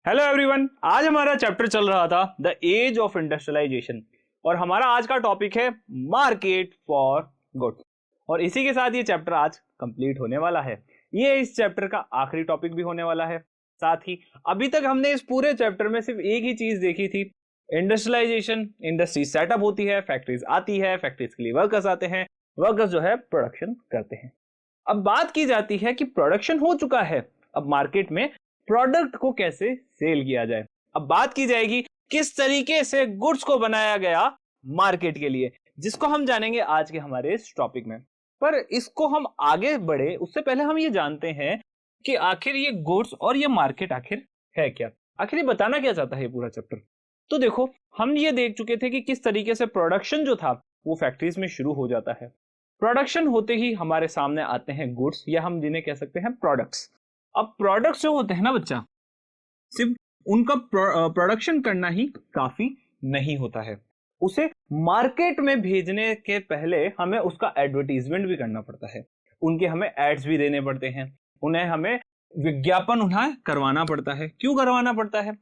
Hello everyone, आज हमारा chapter चल रहा था द एज ऑफ इंडस्ट्रियलाइजेशन और हमारा आज का टॉपिक है मार्केट फॉर गुड्स। और इसी के साथ ये चैप्टर आज कंप्लीट होने वाला है। ये इस चैप्टर का आखिरी टॉपिक भी होने वाला है। साथ ही अभी तक हमने इस पूरे चैप्टर में सिर्फ एक ही चीज देखी थी, इंडस्ट्रियलाइजेशन। इंडस्ट्री सेटअप होती है, फैक्ट्रीज आती है, फैक्ट्रीज के लिए वर्कर्स आते हैं, वर्कर्स जो है प्रोडक्शन करते हैं। अब बात की जाती है कि प्रोडक्शन हो चुका है, अब मार्केट में प्रोडक्ट को कैसे सेल किया जाए। अब बात की जाएगी किस तरीके से गुड्स को बनाया गया मार्केट के लिए, जिसको हम जानेंगे आज के हमारे इस टॉपिक में। पर इसको हम आगे बढ़े उससे पहले हम ये जानते हैं कि आखिर ये गुड्स और ये मार्केट आखिर है क्या, आखिर ये बताना क्या चाहता है ये पूरा चैप्टर। तो देखो, हम ये देख चुके थे कि किस तरीके से प्रोडक्शन जो था वो फैक्ट्रीज में शुरू हो जाता है। प्रोडक्शन होते ही हमारे सामने आते हैं गुड्स, या हम जिन्हें कह सकते हैं प्रोडक्ट्स। अब प्रोडक्ट्स जो होते हैं ना बच्चा, सिर्फ उनका प्रोडक्शन करना ही काफी नहीं होता है, उसे मार्केट में भेजने के पहले हमें उसका एडवर्टीजमेंट भी करना पड़ता है, उनके हमें एड्स भी देने पड़ते हैं, उन्हें हमें विज्ञापन उन्हें करवाना पड़ता है। क्यों करवाना पड़ता है?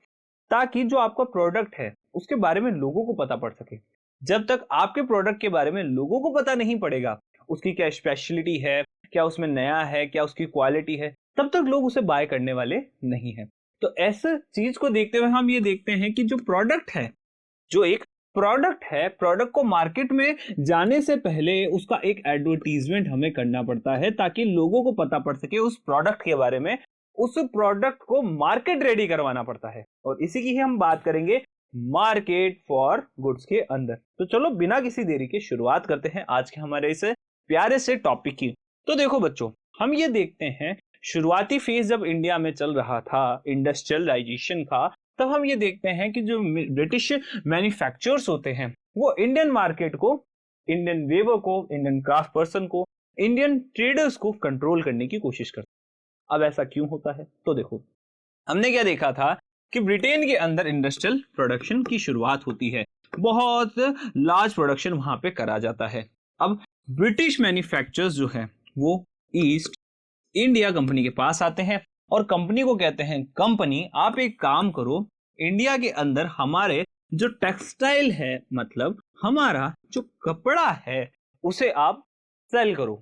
ताकि जो आपका प्रोडक्ट है उसके बारे में लोगों को पता पड़ सके। जब तक आपके प्रोडक्ट के बारे में लोगों को पता नहीं पड़ेगा, उसकी क्या स्पेशलिटी है, क्या उसमें नया है, क्या उसकी क्वालिटी है, तब तक लोग उसे बाय करने वाले नहीं है। तो ऐसे चीज को देखते हुए हम ये देखते हैं कि जो प्रोडक्ट है, जो एक प्रोडक्ट है, प्रोडक्ट को मार्केट में जाने से पहले उसका एक एडवर्टीजमेंट हमें करना पड़ता है, ताकि लोगों को पता पड़ सके उस प्रोडक्ट के बारे में। उस प्रोडक्ट को मार्केट रेडी करवाना पड़ता है, और इसी की ही हम बात करेंगे मार्केट फॉर गुड्स के अंदर। तो चलो बिना किसी देरी के शुरुआत करते हैं आज के हमारे इस प्यारे से टॉपिक की। तो देखो बच्चों, हम ये देखते हैं शुरुआती फेज जब इंडिया में चल रहा था इंडस्ट्रियलाइजेशन का, तब हम ये देखते हैं कि जो ब्रिटिश मैन्युफैक्चरर्स होते हैं वो इंडियन मार्केट को, इंडियन वेवर को, इंडियन क्राफ्ट पर्सन को, इंडियन ट्रेडर्स को कंट्रोल करने की कोशिश करते हैं। अब ऐसा क्यों होता है? तो देखो, हमने क्या देखा था कि ब्रिटेन के अंदर इंडस्ट्रियल प्रोडक्शन की शुरुआत होती है, बहुत लार्ज प्रोडक्शन वहां पे करा जाता है। अब ब्रिटिश मैन्युफैक्चरर्स जो है वो ईस्ट इंडिया कंपनी के पास आते हैं और कंपनी को कहते हैं, कंपनी आप एक काम करो, इंडिया के अंदर हमारे जो टेक्सटाइल है, मतलब हमारा जो कपड़ा है, उसे आप सेल करो।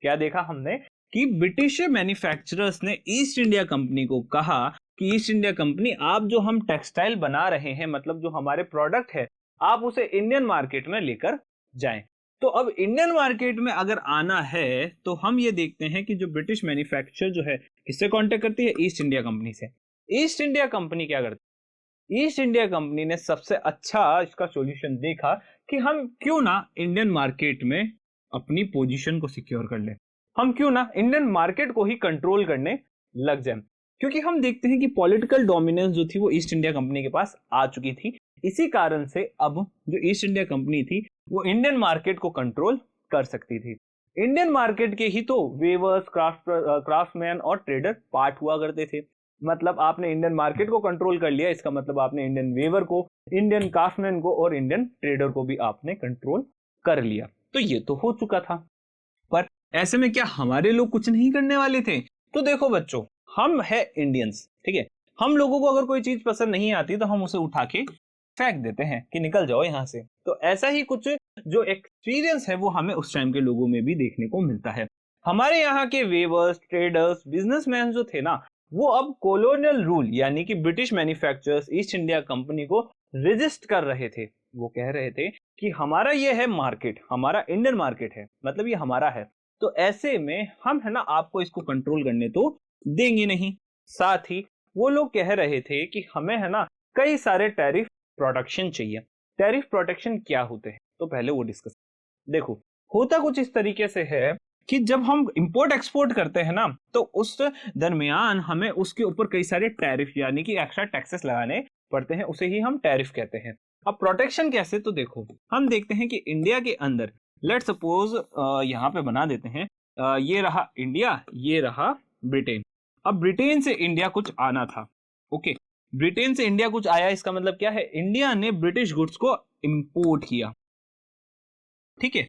क्या देखा हमने कि ब्रिटिश मैन्युफैक्चरर्स ने ईस्ट इंडिया कंपनी को कहा कि ईस्ट इंडिया कंपनी, आप जो हम टेक्सटाइल बना रहे हैं, मतलब जो हमारे प्रोडक्ट है, आप उसे इंडियन मार्केट में लेकर जाएं। तो अब इंडियन मार्केट में अगर आना है तो हम ये देखते हैं कि जो ब्रिटिश मैन्युफैक्चर जो है किससे कांटेक्ट करती है? ईस्ट इंडिया कंपनी से। ईस्ट इंडिया कंपनी क्या करती है? ईस्ट इंडिया कंपनी ने सबसे अच्छा इसका सॉल्यूशन देखा कि हम क्यों ना इंडियन मार्केट में अपनी पोजीशन को सिक्योर कर ले, हम क्यों ना इंडियन मार्केट को ही कंट्रोल करने लग जाए। क्योंकि हम देखते हैं कि पॉलिटिकल डोमिनेंस जो थी वो ईस्ट इंडिया कंपनी के पास आ चुकी थी। इसी कारण से अब जो ईस्ट इंडिया कंपनी थी वो इंडियन मार्केट को कंट्रोल कर सकती थी। इंडियन मार्केट के ही तो वेवर्स, क्राफ्टमैन और ट्रेडर पार्ट हुआ करते थे। मतलब आपने इंडियन मार्केट को कंट्रोल कर लिया, इसका मतलब आपने इंडियन वेवर को, इंडियन क्राफ्टमैन को और इंडियन ट्रेडर को भी आपने कंट्रोल कर लिया। तो ये तो हो चुका था, पर ऐसे में क्या हमारे लोग कुछ नहीं करने वाले थे? तो देखो बच्चों, हम है इंडियंस, ठीक है, हम लोगों को अगर कोई चीज पसंद नहीं आती तो हम उसे उठा के फेंक देते हैं कि निकल जाओ यहां से। तो ऐसा ही कुछ जो एक्सपीरियंस है वो हमें उस टाइम के लोगों में भी देखने को मिलता है। हमारे यहाँ के वेवर्स, ट्रेडर्स, बिजनेसमैन जो थे ना, वो अब कॉलोनियल रूल यानी कि British manufacturers, east India company को रेजिस्ट कर रहे थे। वो कह रहे थे कि हमारा ये है मार्केट, हमारा इंडियन मार्केट है, मतलब ये हमारा है, तो ऐसे में हम है ना आपको इसको कंट्रोल करने तो देंगे नहीं। साथ ही वो लोग कह रहे थे कि हमें है ना कई सारे टैरिफ प्रोटेक्शन चाहिए। टैरिफ प्रोटेक्शन क्या होते हैं तो पहले वो डिस्कस। देखो, होता कुछ इस तरीके से है कि जब हम इंपोर्ट एक्सपोर्ट करते हैं ना, तो उस दरमियान हमें उसके ऊपर कई सारे टैरिफ यानी कि एक्स्ट्रा टैक्सेस लगाने पड़ते हैं, उसे ही हम टैरिफ कहते हैं। अब प्रोटेक्शन कैसे? तो देखो, हम देखते हैं कि इंडिया के अंदर लेट सपोज यहाँ पे बना देते हैं, ये रहा इंडिया, ये रहा ब्रिटेन। अब ब्रिटेन से इंडिया कुछ आना था, ओके, ब्रिटेन से इंडिया कुछ आया, इसका मतलब क्या है? इंडिया ने ब्रिटिश गुड्स को इंपोर्ट किया, ठीक है।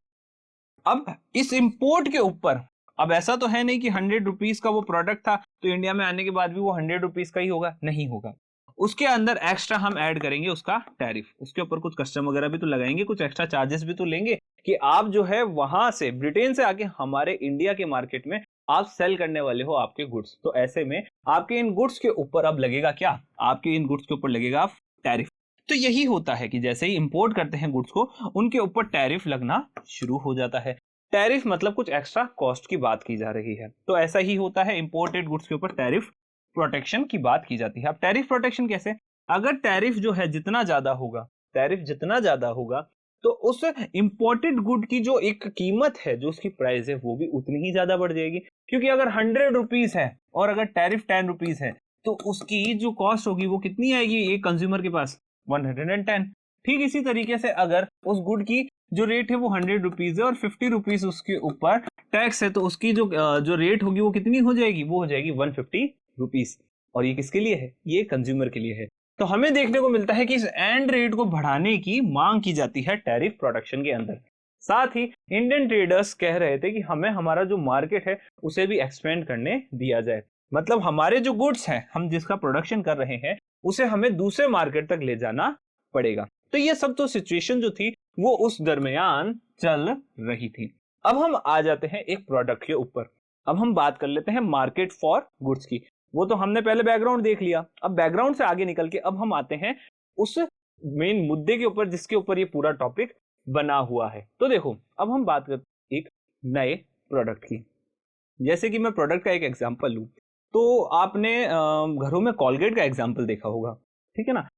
अब इस इंपोर्ट के ऊपर, अब ऐसा तो है नहीं कि 100 रुपीज का वो प्रोडक्ट था तो इंडिया में आने के बाद भी वो 100 रुपीज का ही होगा, नहीं होगा। उसके अंदर एक्स्ट्रा हम ऐड करेंगे उसका टैरिफ, उसके ऊपर कुछ कस्टम वगैरह भी तो लगाएंगे, कुछ एक्स्ट्रा चार्जेस भी तो लेंगे कि आप जो है वहां से ब्रिटेन से आके हमारे इंडिया के मार्केट में आप सेल करने वाले हो आपके गुड्स। तो ऐसे में आपके इन गुड्स के ऊपर अब लगेगा क्या, आपके इन गुड्स के ऊपर लगेगा टैरिफ। तो यही होता है कि जैसे ही इंपोर्ट करते हैं गुड्स को, उनके ऊपर टैरिफ लगना शुरू हो जाता है। टैरिफ मतलब कुछ एक्स्ट्रा कॉस्ट की बात की जा रही है। तो ऐसा ही होता है, इंपोर्टेड गुड्स के ऊपर टैरिफ प्रोटेक्शन की बात की जाती है। अब टैरिफ प्रोटेक्शन कैसे, अगर टैरिफ जो है जितना ज्यादा होगा, टैरिफ जितना ज्यादा होगा तो उस इंपोर्टेड गुड की जो एक कीमत है, जो उसकी प्राइस है, वो भी उतनी ही ज्यादा बढ़ जाएगी। क्योंकि अगर 100 रुपीज है और अगर टैरिफ 10 रुपीज है तो उसकी जो कॉस्ट होगी वो कितनी आएगी एक कंज्यूमर के पास, 110। ठीक इसी तरीके से अगर उस गुड की जो रेट है वो 100 रुपीज है और 50 रुपीज उसके ऊपर टैक्स है, तो उसकी जो रेट होगी वो कितनी हो जाएगी, वो हो जाएगी 150 रुपीज। और ये किसके लिए है, ये कंज्यूमर के लिए है। तो हमें देखने को मिलता है कि इस एंड रेट को बढ़ाने की मांग की जाती है टैरिफ प्रोटेक्शन के अंदर। साथ ही इंडियन ट्रेडर्स कह रहे थे कि हमें हमारा जो मार्केट है उसे भी एक्सपेंड करने दिया जाए। मतलब हमारे जो गुड्स हैं, हम जिसका प्रोडक्शन कर रहे हैं, उसे हमें दूसरे मार्केट तक ले जाना पड़ेगा। तो ये सब तो सिचुएशन जो थी वो उस दरमियान चल रही थी। अब हम आ जाते हैं एक प्रोडक्ट के ऊपर। अब हम बात कर लेते हैं मार्केट फॉर गुड्स की। वो तो हमने पहले बैकग्राउंड देख लिया, अब बैकग्राउंड से आगे निकल के अब हम आते हैं उस मेन मुद्दे के ऊपर जिसके ऊपर ये पूरा टॉपिक बना हुआ है। तो देखो, अब हम बात करते हैं एक नए प्रोडक्ट की। जैसे कि मैं प्रोडक्ट का एक एग्जांपल लूं, तो आपने घरों में कॉलगेट का एग्जांपल देखा होगा, ठीक है ना।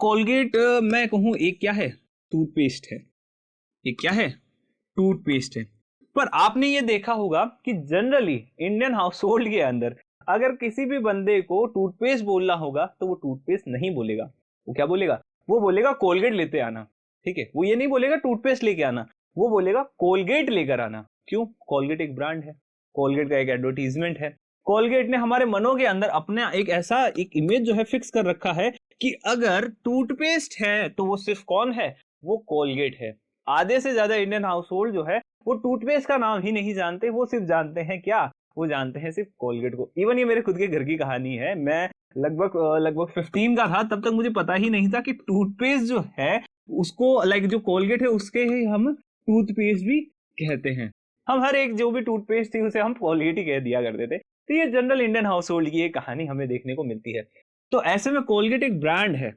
कॉलगेट मैं कहूं एक क्या है, टूथपेस्ट है। एक क्या है, टूथपेस्ट है। पर आपने ये देखा होगा कि जनरली इंडियन हाउस होल्ड के अंदर अगर किसी भी बंदे को टूथपेस्ट बोलना होगा तो वो टूथपेस्ट नहीं बोलेगा, वो क्या बोलेगा, वो बोलेगा कोलगेट लेते आना। ठीक है, वो ये नहीं बोलेगा टूथपेस्ट लेके आना, वो बोलेगा कोलगेट लेकर आना। क्यों, कोलगेट एक ब्रांड है, कोलगेट का एक एडवर्टीजमेंट है। कोलगेट ने हमारे मनों के अंदर अपना एक ऐसा एक इमेज जो है फिक्स कर रखा है कि अगर टूथपेस्ट है तो वो सिर्फ कौन है, वो कोलगेट है। आधे से ज्यादा इंडियन हाउस होल्ड जो है वो टूथपेस्ट का नाम ही नहीं जानते, वो सिर्फ जानते हैं क्या, वो जानते हैं सिर्फ कोलगेट को। इवन ये मेरे खुद के घर की कहानी है। मैं लगभग 15 का था, तब तक मुझे पता ही नहीं था कि टूथपेस्ट जो है उसको जो कोलगेट है उसके ही हम टूथपेस्ट भी कहते हैं। हम हर एक जो भी टूथपेस्ट थी उसे हम कोलगेट ही कह दिया करते थे। तो ये जनरल इंडियन हाउस होल्ड की एक कहानी हमें देखने को मिलती है। तो ऐसे में कोलगेट एक ब्रांड है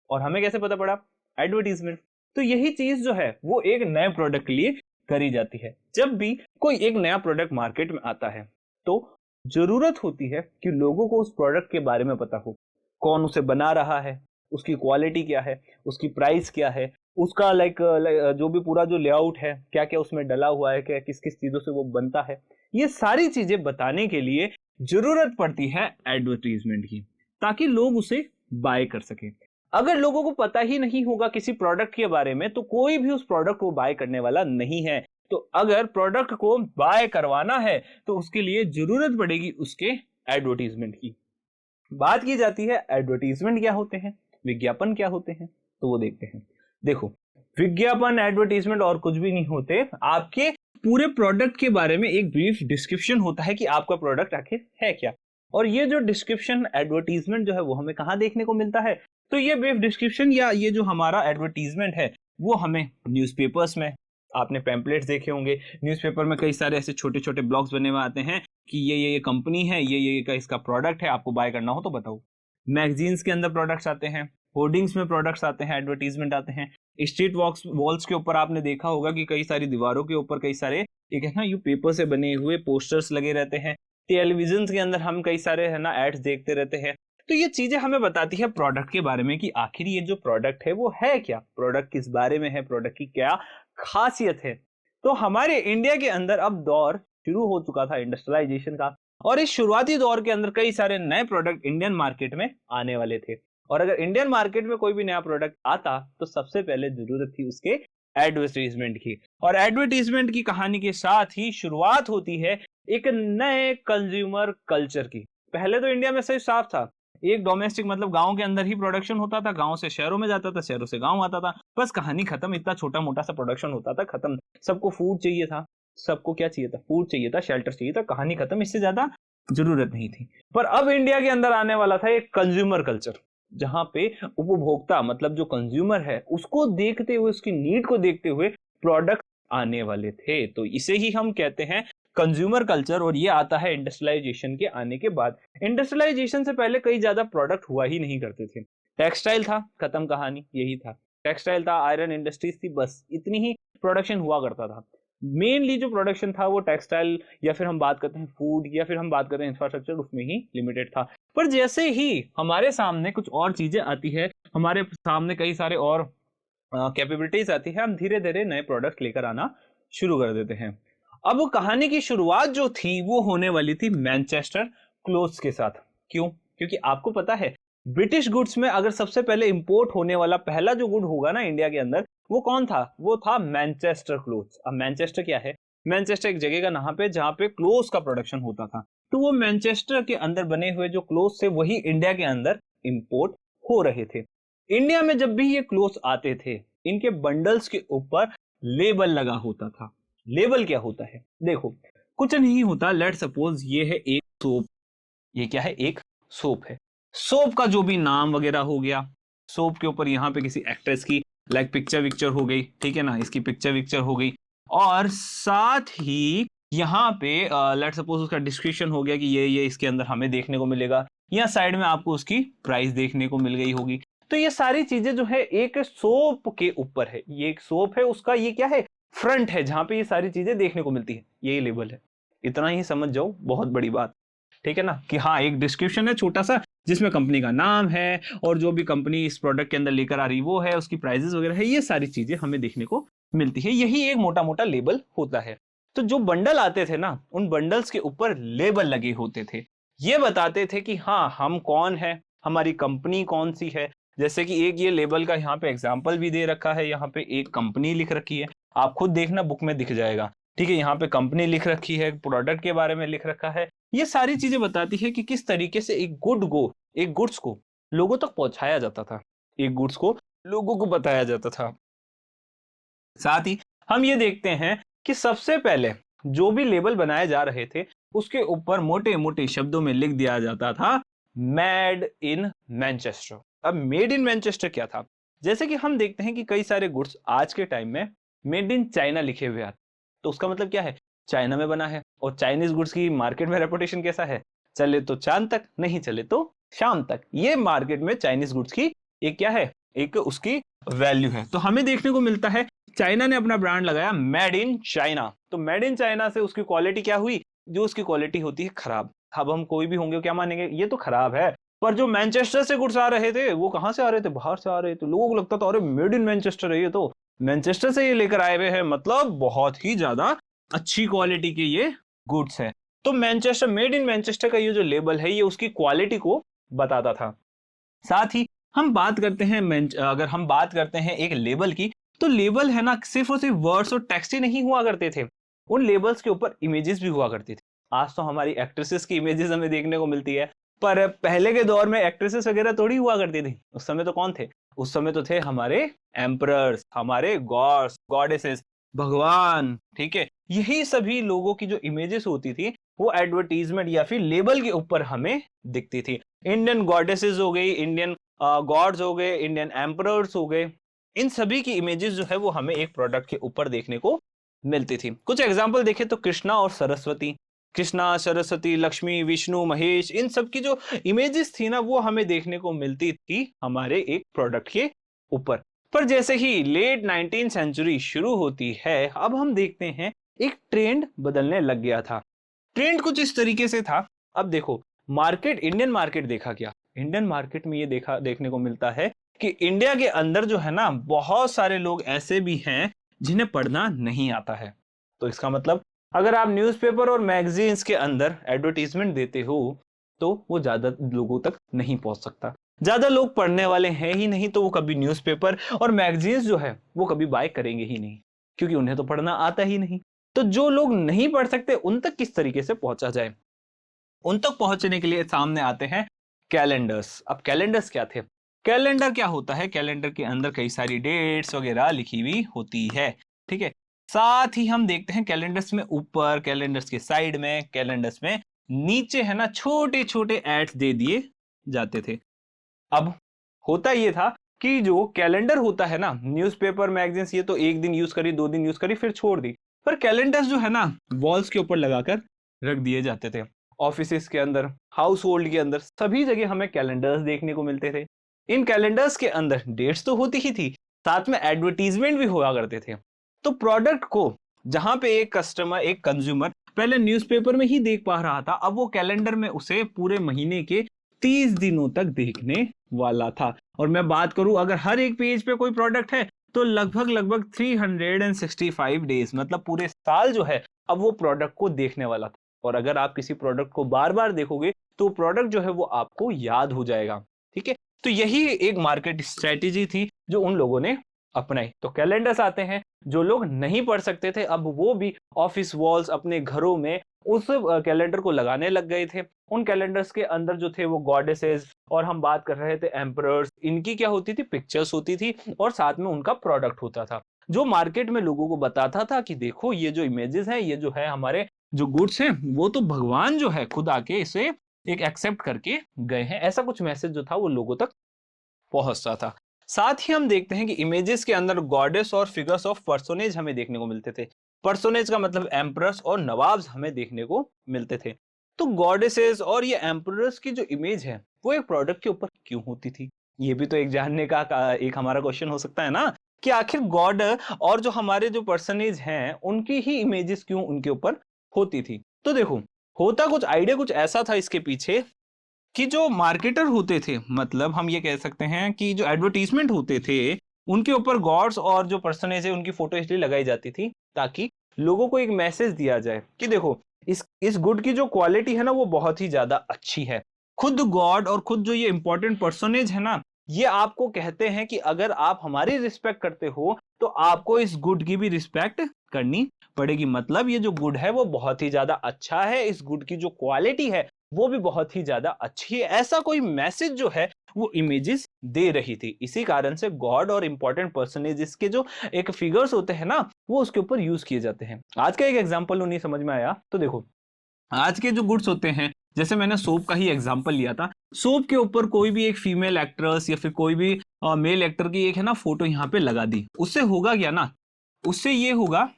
और हमें कैसे पता पड़ा, एडवर्टीजमेंट। तो यही चीज जो है वो एक नए प्रोडक्ट के लिए करी जाती है। जब भी कोई एक नया प्रोडक्ट मार्केट में आता है तो जरूरत होती है कि लोगों को उस प्रोडक्ट के बारे में पता हो, कौन उसे बना रहा है, उसकी क्वालिटी क्या है, उसकी प्राइस क्या है, उसका जो भी पूरा जो लेआउट है, क्या क्या उसमें डला हुआ है, क्या किस किस चीजों से वो बनता है। ये सारी चीजें बताने के लिए जरूरत पड़ती है एडवर्टीजमेंट की, ताकि लोग उसे बाय कर सके। अगर लोगों को पता ही नहीं होगा किसी प्रोडक्ट के बारे में तो कोई भी उस प्रोडक्ट को बाय करने वाला नहीं है। तो अगर प्रोडक्ट को बाय करवाना है तो उसके लिए जरूरत पड़ेगी उसके एडवर्टीजमेंट की। बात की जाती है एडवर्टीजमेंट क्या होते हैं, विज्ञापन क्या होते हैं, तो वो देखते हैं। देखो, विज्ञापन एडवर्टीजमेंट और कुछ भी नहीं होते, आपके पूरे प्रोडक्ट के बारे में एक ब्रीफ डिस्क्रिप्शन होता है कि आपका प्रोडक्ट आखिर है क्या। और ये जो डिस्क्रिप्शन एडवर्टीजमेंट जो है वो हमें कहाँ देखने को मिलता है, तो ये ब्रीफ डिस्क्रिप्शन या ये जो हमारा एडवर्टीजमेंट है वो हमें न्यूज़पेपर्स में, आपने पैम्पलेट्स देखे होंगे, न्यूज़पेपर में कई सारे ऐसे छोटे छोटे ब्लॉग्स बने हुए आते हैं कि ये कंपनी है, ये का इसका प्रोडक्ट है, आपको बाय करना हो तो बताओ। मैगजीन्स के अंदर प्रोडक्ट्स आते हैं, होर्डिंग्स में प्रोडक्ट्स आते हैं, एडवर्टीजमेंट आते हैं। स्ट्रीट वॉल्स के ऊपर आपने देखा होगा कि कई सारी दीवारों के ऊपर कई सारे एक है ना ये पेपर से बने हुए पोस्टर्स लगे रहते हैं। टेलीविजन के अंदर हम कई सारे है ना एड्स देखते रहते हैं। तो ये चीजें हमें बताती है प्रोडक्ट के बारे में कि आखिर ये जो प्रोडक्ट है वो है क्या, प्रोडक्ट किस बारे में है, प्रोडक्ट की क्या खासियत है। तो हमारे इंडिया के अंदर अब दौर शुरू हो चुका था इंडस्ट्रियलाइजेशन का, और इस शुरुआती दौर के अंदर कई सारे नए प्रोडक्ट इंडियन मार्केट में आने वाले थे। और अगर इंडियन मार्केट में कोई भी नया प्रोडक्ट आता तो सबसे पहले जरूरत थी उसके एडवर्टीजमेंट की। और एडवर्टीजमेंट की कहानी के साथ ही शुरुआत होती है एक नए कंज्यूमर कल्चर की। पहले तो इंडिया में सिर्फ साफ था, एक डोमेस्टिक मतलब गांव के अंदर ही प्रोडक्शन होता था, गांव से शहरों में जाता था, शहरों से गांव आता था, बस कहानी खत्म। इतना छोटा मोटा सा प्रोडक्शन होता था, खत्म। सबको फूड चाहिए था, सबको क्या चाहिए था, फूड चाहिए था, शेल्टर चाहिए था, कहानी खत्म, इससे ज्यादा जरूरत नहीं थी। पर अब इंडिया के अंदर आने वाला था एक कंज्यूमर कल्चर। जहां पे उपभोक्ता मतलब जो कंज्यूमर है उसको देखते हुए, उसकी नीड को देखते हुए प्रोडक्ट आने वाले थे। तो इसे ही हम कहते हैं कंज्यूमर कल्चर, और ये आता है इंडस्ट्रियलाइजेशन के आने के बाद। इंडस्ट्रियलाइजेशन से पहले कई ज्यादा प्रोडक्ट हुआ ही नहीं करते थे। टेक्सटाइल था, खत्म कहानी, यही था। टेक्सटाइल था, आयरन इंडस्ट्रीज थी, बस इतनी ही प्रोडक्शन हुआ करता था। मेनली जो प्रोडक्शन था वो टेक्सटाइल, या फिर हम बात करते हैं फूड, या फिर हम बात करते हैं इंफ्रास्ट्रक्चर, उसमें ही लिमिटेड था। पर जैसे ही हमारे सामने कुछ और चीजें आती है, हमारे सामने कई सारे और कैपेबिलिटीज आती है, हम धीरे धीरे नए प्रोडक्ट लेकर आना शुरू कर देते हैं। अब वो कहानी की शुरुआत जो थी वो होने वाली थी मैनचेस्टर क्लोथ्स के साथ। क्यों? क्योंकि आपको पता है ब्रिटिश गुड्स में अगर सबसे पहले इंपोर्ट होने वाला पहला जो गुड होगा ना इंडिया के अंदर, वो कौन था? वो था मैनचेस्टर क्लोथ्स। अब मैनचेस्टर क्या है? मैनचेस्टर एक जगह का नाम पे जहां पे क्लोथ्स का प्रोडक्शन होता था। तो वो मैनचेस्टर के अंदर बने हुए जो क्लोथ्स थे वही इंडिया के अंदर इंपोर्ट हो रहे थे। इंडिया में जब भी ये क्लोथ्स आते थे, इनके बंडल्स के ऊपर लेबल लगा होता था। लेबल क्या होता है? देखो, कुछ नहीं होता। लेट सपोज ये है एक सोप। ये क्या है? एक सोप है। सोप का जो भी नाम वगैरह हो गया, सोप के ऊपर यहाँ पे किसी एक्ट्रेस की लाइक पिक्चर विक्चर हो गई, ठीक है ना, इसकी पिक्चर विक्चर हो गई, और साथ ही यहाँ पे लेट सपोज उसका डिस्क्रिप्शन हो गया कि ये इसके अंदर हमें देखने को मिलेगा, या साइड में आपको उसकी प्राइस देखने को मिल गई होगी। तो ये सारी चीजें जो है एक सोप के ऊपर है। ये एक सोप है, उसका ये क्या है? फ्रंट है, जहां पे ये सारी चीजें देखने को मिलती है, यही लेबल है। इतना ही समझ जाओ, बहुत बड़ी बात, ठीक है ना, कि हाँ एक डिस्क्रिप्शन है छोटा सा जिसमें कंपनी का नाम है, और जो भी कंपनी इस प्रोडक्ट के अंदर लेकर आ रही वो है, उसकी प्राइसेस वगैरह है, ये सारी चीजें हमें देखने को मिलती है। यही एक मोटा मोटा लेबल होता है। तो जो बंडल आते थे ना, उन बंडल्स के ऊपर लेबल लगे होते थे। ये बताते थे कि हाँ हम कौन है, हमारी कंपनी कौन सी है। जैसे कि एक ये लेबल का यहाँ पे एग्जाम्पल भी दे रखा है, यहाँ पे एक कंपनी लिख रखी है, आप खुद देखना बुक में दिख जाएगा, ठीक है। यहाँ पे कंपनी लिख रखी है, प्रोडक्ट के बारे में लिख रखा है। ये सारी चीजें बताती है कि किस तरीके से एक गुड्स को लोगों तक पहुंचाया जाता था, एक गुड्स को लोगों को बताया जाता था। साथ ही हम ये देखते हैं कि सबसे पहले जो भी लेबल बनाए जा रहे थे उसके ऊपर मोटे मोटे शब्दों में लिख दिया जाता था मेड इन मैनचेस्टर। अब मेड इन मैनचेस्टर क्या था? जैसे कि हम देखते हैं कि कई सारे गुड्स आज के टाइम में मेड इन चाइना लिखे हुए आते, तो उसका मतलब क्या है? चाइना में बना है। और चाइनीज गुड्स की मार्केट में रेपुटेशन कैसा है? चले तो चांद तक, नहीं चले तो शाम तक। ये मार्केट में चाइनीज गुड्स की एक क्या है, एक उसकी वैल्यू है। तो हमें देखने को मिलता है चाइना ने अपना ब्रांड लगाया मेड इन चाइना। तो मेड इन चाइना से उसकी क्वालिटी क्या हुई? जो उसकी क्वालिटी होती है खराब। अब हम कोई भी होंगे क्या मानेंगे? ये तो खराब है। पर जो मैनचेस्टर से गुड्स आ रहे थे वो कहां से आ रहे थे? बाहर से आ रहे थे। लोगों को लगता था अरे मेड इन मैनचेस्टर है, ये तो मैनचेस्टर से ये लेकर आए हुए हैं, मतलब बहुत ही ज्यादा अच्छी क्वालिटी के ये गुड्स है। तो मैनचेस्टर, मेड इन मैनचेस्टर का ये जो लेबल है ये उसकी क्वालिटी को बताता था। साथ ही हम बात करते हैं अगर हम बात करते हैं एक लेबल की, तो लेबल है ना सिर्फ और सिर्फ वर्ड्स और टेक्स्ट ही नहीं हुआ करते थे, उन लेबल्स के ऊपर इमेजेस भी हुआ करती थी। आज तो हमारी एक्ट्रेसेस की इमेजेस हमें देखने को मिलती है, पर पहले के दौर में एक्ट्रेसेस वगैरह थोड़ी हुआ करती थी। उस समय तो कौन थे? उस समय तो थे हमारे एम्परर्स, हमारे गॉड्स, गॉडेसेस, भगवान, ठीक है। यही सभी लोगों की जो इमेजेस होती थी वो एडवर्टीजमेंट या फिर लेबल के ऊपर हमें दिखती थी। इंडियन गॉडेसेस हो गई, इंडियन गॉड्स हो गए, इंडियन एम्परर्स हो गए, इन सभी की इमेजेस जो है वो हमें एक प्रोडक्ट के ऊपर देखने को मिलती थी। कुछ एग्जांपल देखें तो कृष्णा और सरस्वती, कृष्णा, सरस्वती, लक्ष्मी, विष्णु, महेश, इन सब की जो इमेजेस थी ना वो हमें देखने को मिलती थी हमारे एक प्रोडक्ट के ऊपर। पर जैसे ही लेट 19th सेंचुरी शुरू होती है, अब हम देखते हैं एक ट्रेंड बदलने लग गया था। ट्रेंड कुछ इस तरीके से था। अब देखो, मार्केट, इंडियन मार्केट देखा गया। इंडियन मार्केट में ये देखने को मिलता है कि इंडिया के अंदर जो है ना बहुत सारे लोग ऐसे भी हैं जिन्हें पढ़ना नहीं आता है। तो इसका मतलब अगर आप न्यूज़पेपर और मैगजीन्स के अंदर एडवर्टीजमेंट देते हो तो वो ज्यादा लोगों तक नहीं पहुंच सकता। ज्यादा लोग पढ़ने वाले हैं ही नहीं, तो वो कभी न्यूज़पेपर और मैगजीन्स जो है वो कभी बाय करेंगे ही नहीं, क्योंकि उन्हें तो पढ़ना आता ही नहीं। तो जो लोग नहीं पढ़ सकते उन तक किस तरीके से पहुंचा जाए? उन तक पहुंचने के लिए सामने आते हैं कैलेंडर्स। अब कैलेंडर्स क्या थे? कैलेंडर क्या होता है? कैलेंडर के अंदर कई सारी डेट्स वगैरह लिखी हुई होती है, ठीक है। साथ ही हम देखते हैं कैलेंडर्स में ऊपर, कैलेंडर्स के साइड में, कैलेंडर्स में नीचे है ना छोटे छोटे एड्स दे दिए जाते थे। अब होता ये था कि जो कैलेंडर होता है ना, न्यूज़पेपर मैगजीन्स ये तो एक दिन यूज करी, 2 दिन यूज करी, फिर छोड़ दी। पर कैलेंडर्स जो है ना, वॉल्स के ऊपर लगाकर रख दिए जाते थे। ऑफिसेस के अंदर, हाउस होल्ड के अंदर, सभी जगह हमें कैलेंडर्स देखने को मिलते थे। इन कैलेंडर्स के अंदर डेट्स तो होती ही थी, साथ में एडवर्टीजमेंट भी हुआ करते थे। तो प्रोडक्ट को जहां पे एक कस्टमर, एक कंज्यूमर पहले न्यूज़पेपर में ही देख पा रहा था, अब वो कैलेंडर में उसे पूरे महीने के 30 दिनों तक देखने वाला था। और मैं बात करूं, अगर हर एक पेज पे कोई प्रोडक्ट है तो लगभग लगभग 365 डेज, मतलब पूरे साल जो है अब वो प्रोडक्ट को देखने वाला था। और अगर आप किसी प्रोडक्ट को बार बार देखोगे तो प्रोडक्ट जो है वो आपको याद हो जाएगा। ठीक है, तो यही एक मार्केट स्ट्रेटेजी थी जो उन लोगों ने अपनाई। तो कैलेंडर्स आते हैं, जो लोग नहीं पढ़ सकते थे अब वो भी ऑफिस वॉल्स, अपने घरों में उस कैलेंडर को लगाने लग गए थे। उन कैलेंडर्स के अंदर जो थे वो गॉडेसेस, और हम बात कर रहे थे एम्परर्स, इनकी क्या होती थी, पिक्चर्स होती थी, और साथ में उनका प्रोडक्ट होता था, जो मार्केट में लोगों को बताता था कि देखो ये जो इमेजेस हैं, ये जो है हमारे जो गुड्स हैं, वो तो भगवान जो है खुद आके इसे एक एक्सेप्ट करके गए हैं। ऐसा कुछ मैसेज जो था वो लोगों तक पहुंचता था। साथ ही हम देखते हैं कि इमेजेस के अंदर गॉडेस और फिगर्स ऑफ पर्सोनेज हमें देखने को मिलते थे। पर्सोनेज का मतलब एम्परर्स और नवाब्स हमें देखने को मिलते थे। तो गॉडेसेस और ये एम्परर्स की जो इमेज है वो एक प्रोडक्ट के ऊपर क्यों होती थी, ये भी तो एक जानने का एक हमारा क्वेश्चन हो सकता है ना, कि आखिर गॉड और जो हमारे जो पर्सनेज हैं उनकी ही इमेजेस क्यों उनके ऊपर होती थी। तो देखो, होता कुछ आइडिया कुछ ऐसा था इसके पीछे कि जो मार्केटर होते थे, मतलब हम ये कह सकते हैं कि जो एडवर्टीजमेंट होते थे उनके ऊपर गॉड्स और जो पर्सनेज है उनकी फोटो इसलिए लगाई जाती थी ताकि लोगों को एक मैसेज दिया जाए कि देखो इस गुड की जो क्वालिटी है ना वो बहुत ही ज्यादा अच्छी है। खुद गॉड और खुद जो ये इंपॉर्टेंट पर्सनेज है ना, ये आपको कहते हैं कि अगर आप हमारी रिस्पेक्ट करते हो तो आपको इस गुड की भी रिस्पेक्ट करनी पड़ेगी। मतलब ये जो गुड है वो बहुत ही ज्यादा अच्छा है, इस गुड की जो क्वालिटी है वो भी बहुत ही ज्यादा अच्छी है। ऐसा कोई मैसेज जो है वो इमेजेस दे रही थी। इसी कारण से गॉड और इंपॉर्टेंट पर्सनेजेस के जो एक फिगर्स होते हैं ना वो उसके ऊपर यूज किए जाते हैं। आज का एक एग्जांपल नहीं समझ में आया तो देखो, आज के जो गुड्स होते हैं, जैसे मैंने सोप का ही एग्जांपल लिया था, सोप के ऊपर कोई भी एक फीमेल एक्ट्रेस या फिर कोई भी मेल एक्टर की एक है ना फोटो यहाँ पे लगा दी, उससे होगा क्या ना, उससे ये होगा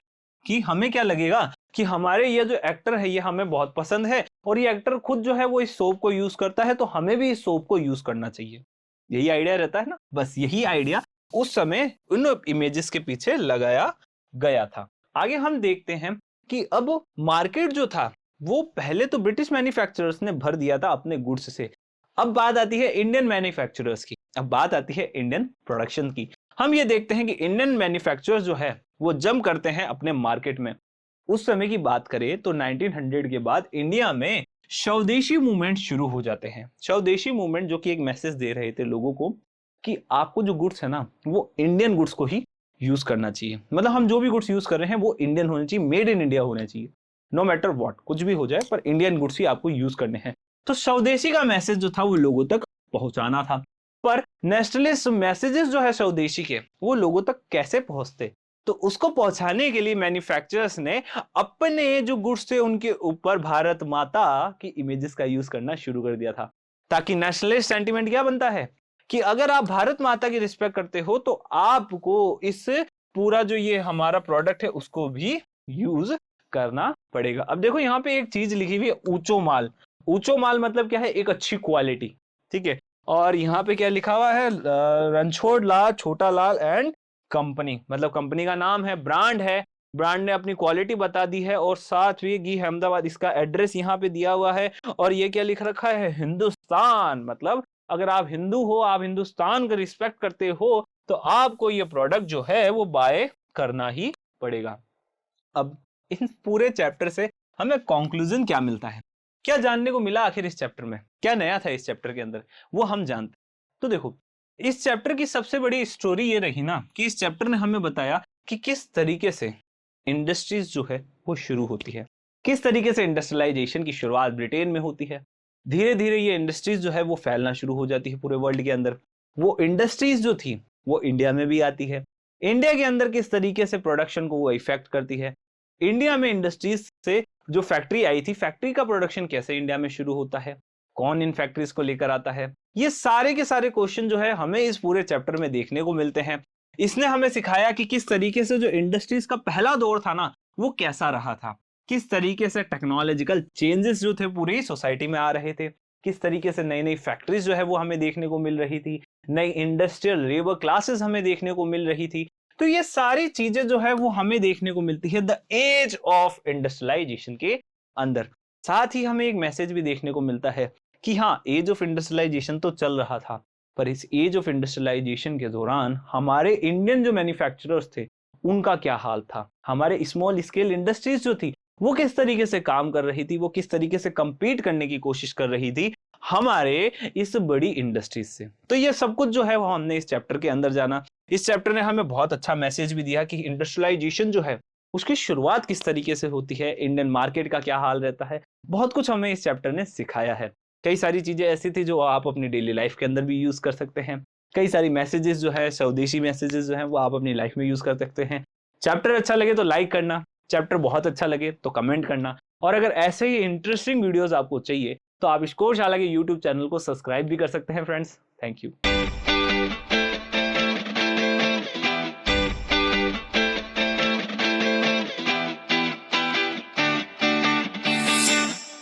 कि हमें क्या लगेगा कि हमारे ये जो एक्टर है ये हमें बहुत पसंद है, और ये एक्टर खुद जो है वो इस सोप को यूज करता है, तो हमें भी इस सोप को यूज करना चाहिए। यही आइडिया रहता है ना, बस यही आइडिया उस समय उन इमेजेस के पीछे लगाया गया था। आगे हम देखते हैं कि अब मार्केट जो था वो पहले तो ब्रिटिश मैन्युफैक्चरर्स ने भर दिया था अपने गुड्स से। अब बात आती है इंडियन मैन्युफैक्चरर्स की, अब बात आती है इंडियन प्रोडक्शन की। हम ये देखते हैं कि इंडियन मैन्युफैक्चरर्स जो है वो जम करते हैं अपने मार्केट में। उस समय की बात करें तो 1900 के बाद इंडिया में स्वदेशी मूवमेंट शुरू हो जाते हैं। स्वदेशी मूवमेंट जो कि एक मैसेज दे रहे थे लोगों को कि आपको जो गुड्स है ना वो इंडियन गुड्स को ही यूज करना चाहिए। मतलब हम जो भी गुड्स यूज कर रहे हैं वो इंडियन होने चाहिए, मेड इन इंडिया होने चाहिए, नो मैटर व्हाट, कुछ भी हो जाए पर इंडियन गुड्स ही आपको यूज करने हैं। तो स्वदेशी का मैसेज जो था वो लोगों तक पहुंचाना था। पर नेशनलिस्ट मैसेजेस जो है स्वदेशी के वो लोगों तक कैसे पहुंचते, तो उसको पहुंचाने के लिए मैन्युफैक्चरर्स ने अपने जो गुड्स थे उनके ऊपर भारत माता की इमेजेस का यूज करना शुरू कर दिया था। ताकि नेशनलिस्ट सेंटीमेंट क्या बनता है कि अगर आप भारत माता की रिस्पेक्ट करते हो तो आपको इस पूरा जो ये हमारा प्रोडक्ट है उसको भी यूज करना पड़ेगा। अब देखो यहाँ पे एक चीज लिखी हुई है, ऊंचो माल। ऊंचो माल मतलब क्या है, एक अच्छी क्वालिटी। ठीक है, और यहाँ पे क्या लिखा हुआ है, रणछोड़ लाल छोटा लाल एंड कंपनी, मतलब कंपनी का नाम है, ब्रांड है, ब्रांड ने अपनी क्वालिटी बता दी है, और साथ ही घी अहमदाबाद, इसका एड्रेस यहाँ पे दिया हुआ है। और ये क्या लिख रखा है, हिंदुस्तान, मतलब अगर आप हिंदू हो, आप हिंदुस्तान का रिस्पेक्ट करते हो तो आपको ये प्रोडक्ट जो है वो बाय करना ही पड़ेगा। अब इन पूरे चैप्टर से हमें कंक्लूजन क्या मिलता है, क्या जानने को मिला आखिर इस चैप्टर में, क्या नया था इस चैप्टर के अंदर, वो हम जानते। तो देखो, इस चैप्टर की सबसे बड़ी स्टोरी ये रही ना कि इस चैप्टर ने हमें बताया कि किस तरीके से इंडस्ट्रीज जो है वो शुरू होती है, किस तरीके से इंडस्ट्रियलाइजेशन की शुरुआत ब्रिटेन में होती है। धीरे धीरे ये इंडस्ट्रीज जो है वो फैलना शुरू हो जाती है पूरे वर्ल्ड के अंदर। वो इंडस्ट्रीज जो थी वो इंडिया में भी आती है। इंडिया के अंदर किस तरीके से प्रोडक्शन को वो इफेक्ट करती है। इंडिया में इंडस्ट्रीज से जो फैक्ट्री आई थी, फैक्ट्री का प्रोडक्शन कैसे इंडिया में शुरू होता है। कौन इन फैक्ट्रीज को लेकर आता है, ये सारे के सारे क्वेश्चन जो है हमें इस पूरे चैप्टर में देखने को मिलते हैं। इसने हमें सिखाया कि किस तरीके से जो इंडस्ट्रीज का पहला दौर था ना वो कैसा रहा था, किस तरीके से टेक्नोलॉजिकल चेंजेस जो थे पूरी सोसाइटी में आ रहे थे, किस तरीके से नई नई फैक्ट्रीज जो है वो हमें देखने को मिल रही थी, नई इंडस्ट्रियल लेबर क्लासेस हमें देखने को मिल रही थी। तो ये सारी चीजें जो है वो हमें देखने को मिलती है द एज ऑफ इंडस्ट्रियलाइजेशन के अंदर। साथ ही हमें एक मैसेज भी देखने को मिलता है कि हाँ, एज ऑफ इंडस्ट्रियलाइजेशन तो चल रहा था, पर इस एज ऑफ इंडस्ट्रियलाइजेशन के दौरान हमारे इंडियन जो मैन्युफैक्चरर्स थे उनका क्या हाल था, हमारे स्मॉल स्केल इंडस्ट्रीज जो थी वो किस तरीके से काम कर रही थी, वो किस तरीके से compete करने की कोशिश कर रही थी हमारे इस बड़ी इंडस्ट्रीज से। तो ये सब कुछ जो है वो हमने इस चैप्टर के अंदर जाना। इस चैप्टर ने हमें बहुत अच्छा मैसेज भी दिया कि इंडस्ट्रियलाइजेशन जो है उसकी शुरुआत किस तरीके से होती है, इंडियन मार्केट का क्या हाल रहता है, बहुत कुछ हमें इस चैप्टर ने सिखाया है। कई सारी चीजें ऐसी थी जो आप अपनी डेली लाइफ के अंदर भी यूज कर सकते हैं। कई सारी मैसेजेस जो है, स्वदेशी मैसेजेस जो है वो आप अपनी लाइफ में यूज कर सकते हैं। चैप्टर अच्छा लगे तो लाइक करना, चैप्टर बहुत अच्छा लगे तो कमेंट करना, और अगर ऐसे ही इंटरेस्टिंग वीडियोस आपको चाहिए तो आप स्कोरशाला के यूट्यूब चैनल को सब्सक्राइब भी कर सकते हैं फ्रेंड्स। Thank you.